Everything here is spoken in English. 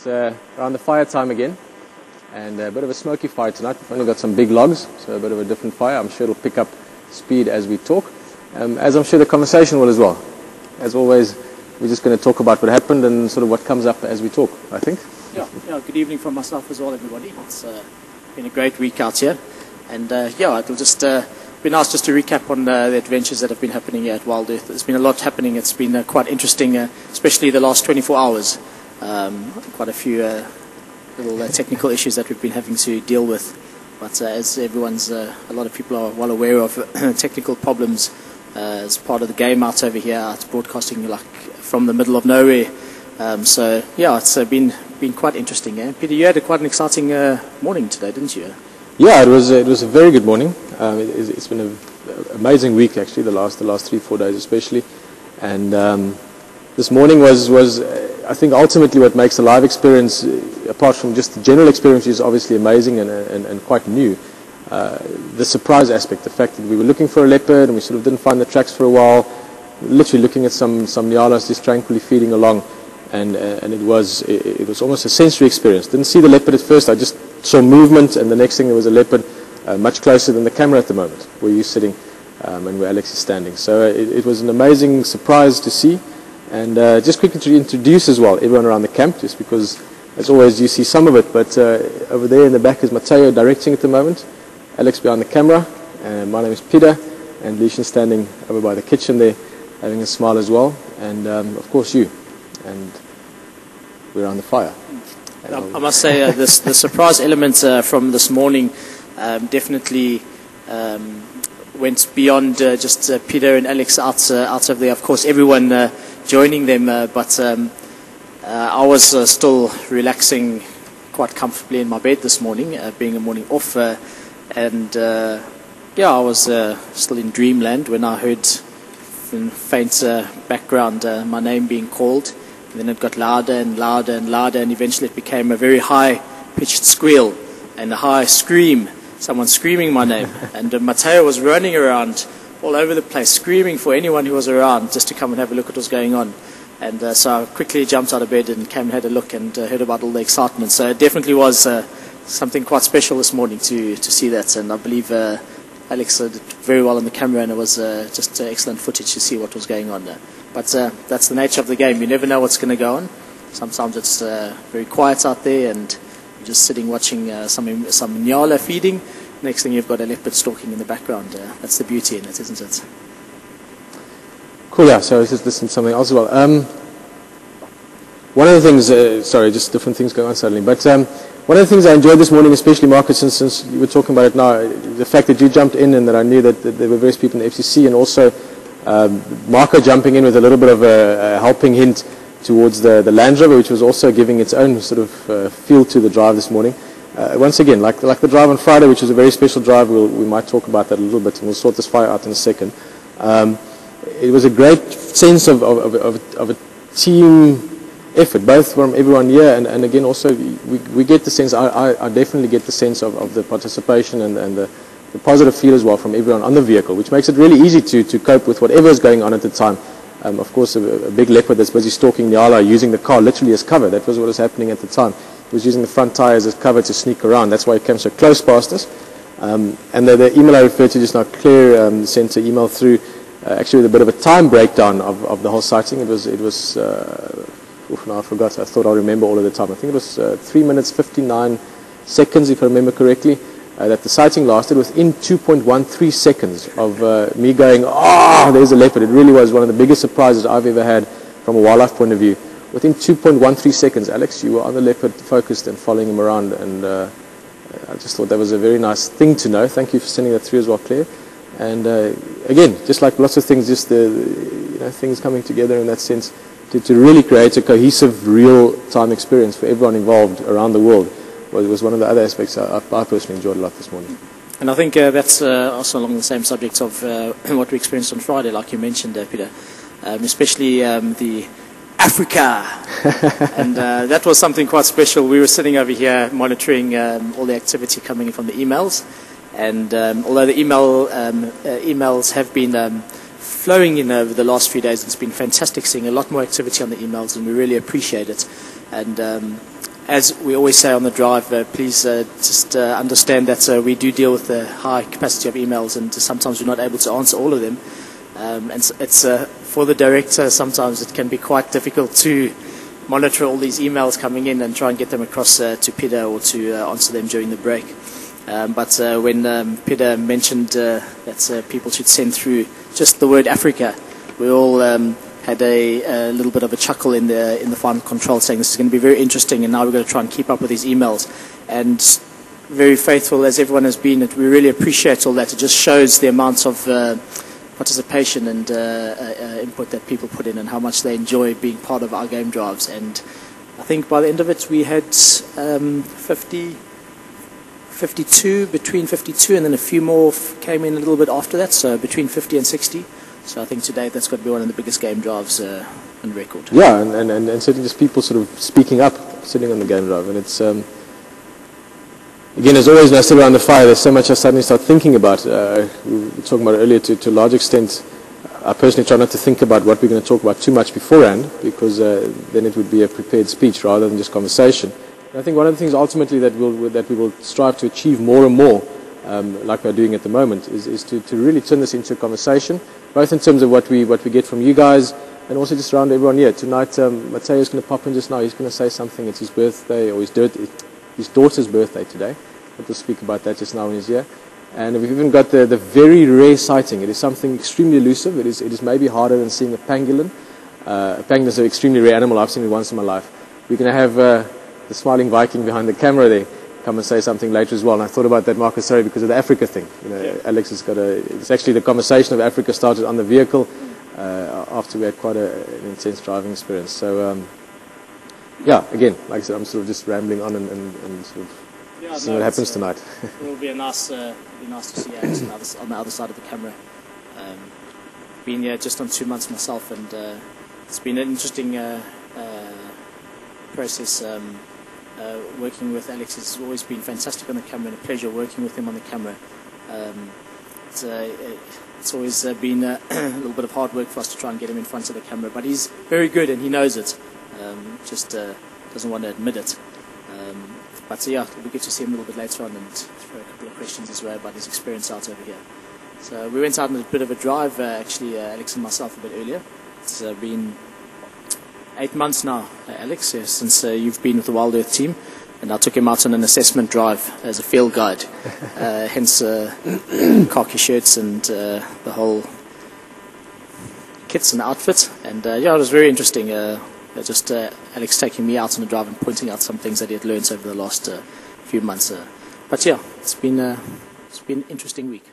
It's around the fire time again, and a bit of a smoky fire tonight. We've only got some big logs, so a bit of a different fire. I'm sure it'll pick up speed as we talk, as I'm sure the conversation will as well. As always, we're just going to talk about what happened and sort of what comes up as we talk, I think. Yeah. Good evening from myself as well, everybody. It's been a great week out here, and it'll just be nice just to recap on the adventures that have been happening here at WildEarth. There's been a lot happening. It's been quite interesting, especially the last 24 hours. Quite a few little technical issues that we've been having to deal with. But as everyone's, a lot of people are well aware of technical problems as part of the game out over here. It's broadcasting like from the middle of nowhere. It's been quite interesting. Peter, you had quite an exciting morning today, didn't you? Yeah, it was a very good morning. It's been an amazing week actually, the last 3-4 days especially, and this morning was I think ultimately what makes the live experience, apart from just the general experience, is obviously amazing and quite new. The surprise aspect, the fact that we were looking for a leopard and we sort of didn't find the tracks for a while, literally looking at some nyalas just tranquilly feeding along, and it was almost a sensory experience. Didn't see the leopard at first, I just saw movement, and the next thing there was a leopard much closer than the camera at the moment, where you're sitting and where Alex is standing. So it was an amazing surprise to see. And just quickly to introduce as well everyone around the camp, just because as always you see some of it, but over there in the back is Mateo directing at the moment, Alex behind the camera, and my name is Peter, and Leishan standing over by the kitchen there having a smile as well, and of course you, and we're on the fire. I must say the surprise element from this morning definitely went beyond just Peter and Alex out of there. Of course, everyone joining them, but I was still relaxing quite comfortably in my bed this morning, being a morning off, and I was still in dreamland when I heard in faint background my name being called. And then it got louder and louder and louder, and eventually it became a very high-pitched squeal and a high scream, someone screaming my name. And Mateo was running around all over the place, screaming for anyone who was around just to come and have a look at what was going on. And so I quickly jumped out of bed and came and had a look and heard about all the excitement. So it definitely was something quite special this morning to see that. And I believe Alex did very well on the camera, and it was just excellent footage to see what was going on there. But that's the nature of the game. You never know what's going to go on. Sometimes it's very quiet out there, and you're just sitting watching some nyala feeding. Next thing, you've got a leopard stalking in the background. That's the beauty in it, isn't it? Cool, yeah. So I was just listening to something else as well. One of the things, just different things going on suddenly, but one of the things I enjoyed this morning, especially Marcus, since you were talking about it now, the fact that you jumped in and that I knew that there were various people in the FCC, and also Marco jumping in with a little bit of a helping hint towards the Land Rover, which was also giving its own sort of feel to the drive this morning. Once again, like the drive on Friday, which was a very special drive, we might talk about that a little bit, and we'll sort this fire out in a second. It was a great sense of a team effort, both from everyone here, and again also we get the sense, I definitely get the sense of the participation and the positive feel as well from everyone on the vehicle, which makes it really easy to cope with whatever is going on at the time. Of course, a big leopard that's busy stalking Nyala, using the car literally as cover. That was what was happening at the time. He was using the front tires as cover to sneak around. That's why he came so close past us. And the email I referred to just now, Claire sent an email through, actually with a bit of a time breakdown of the whole sighting. It was now I forgot. I thought I'd remember all of the time. I think it was 3 minutes 59 seconds, if I remember correctly. That the sighting lasted within 2.13 seconds of me going, there's a leopard. It really was one of the biggest surprises I've ever had from a wildlife point of view. Within 2.13 seconds, Alex, you were on the leopard focused and following him around, and I just thought that was a very nice thing to know. Thank you for sending that through as well, Claire. And again, just like lots of things, just the things coming together in that sense to really create a cohesive, real-time experience for everyone involved around the world. Was one of the other aspects I personally enjoyed a lot this morning. And I think that's also along the same subject of what we experienced on Friday, like you mentioned, Peter, especially the Africa. And that was something quite special. We were sitting over here monitoring all the activity coming in from the emails, and although the emails have been flowing in over the last few days, it's been fantastic seeing a lot more activity on the emails, and we really appreciate it. And as we always say on the drive, please just understand that we do deal with a high capacity of emails, and sometimes we're not able to answer all of them. And it's for the director, sometimes it can be quite difficult to monitor all these emails coming in and try and get them across to Peter or to answer them during the break. But when Peter mentioned that people should send through just the word Africa, we all had a little bit of a chuckle in the final control, saying this is going to be very interesting, and now we're going to try and keep up with these emails. And very faithful as everyone has been, we really appreciate all that. It just shows the amount of participation and input that people put in, and how much they enjoy being part of our game drives. And I think by the end of it we had 52, between 52, and then a few more came in a little bit after that, so between 50 and 60. So I think today that's got to be one of the biggest game drives on record. Yeah, and certainly just people sort of speaking up, sitting on the game drive. And it's, again, as always, when I sit around the fire, there's so much I suddenly start thinking about. We were talking about it earlier, to a large extent, I personally try not to think about what we're going to talk about too much beforehand, because then it would be a prepared speech rather than just conversation. And I think one of the things ultimately that we will strive to achieve more and more, like we're doing at the moment, is to really turn this into a conversation, both in terms of what we get from you guys, and also just around everyone here. Tonight, Mateo's going to pop in just now. He's going to say something. It's his birthday, or his daughter's birthday today. We'll speak about that just now when he's here. And we've even got the very rare sighting. It is something extremely elusive. It is maybe harder than seeing a pangolin. A pangolin is an extremely rare animal. I've seen it once in my life. We're going to have the smiling Viking behind the camera there come and say something later as well. And I thought about that, Marcus, sorry, because of the Africa thing. You know, yeah. Alex has got it's actually the conversation of Africa started on the vehicle after we had quite an intense driving experience. So, yeah, again, like I said, I'm sort of just rambling on and sort of seeing what happens tonight. It will be nice to see Alex on the other side of the camera. Been here just on 2 months myself, and it's been an interesting process. Working with Alex has always been fantastic on the camera, and a pleasure working with him on the camera. It's always been a little bit of hard work for us to try and get him in front of the camera, but he's very good and he knows it. Just doesn't want to admit it. But yeah, it'll be good to see him a little bit later on and throw a couple of questions his way about his experience out over here. So we went out on a bit of a drive, actually, Alex and myself, a bit earlier. It's been 8 months now, Alex, since you've been with the WildEarth team, and I took him out on an assessment drive as a field guide, hence khaki shirts and the whole kits and outfit. And yeah, it was very interesting. Just Alex taking me out on a drive and pointing out some things that he had learned over the last few months. But yeah, it's been an interesting week.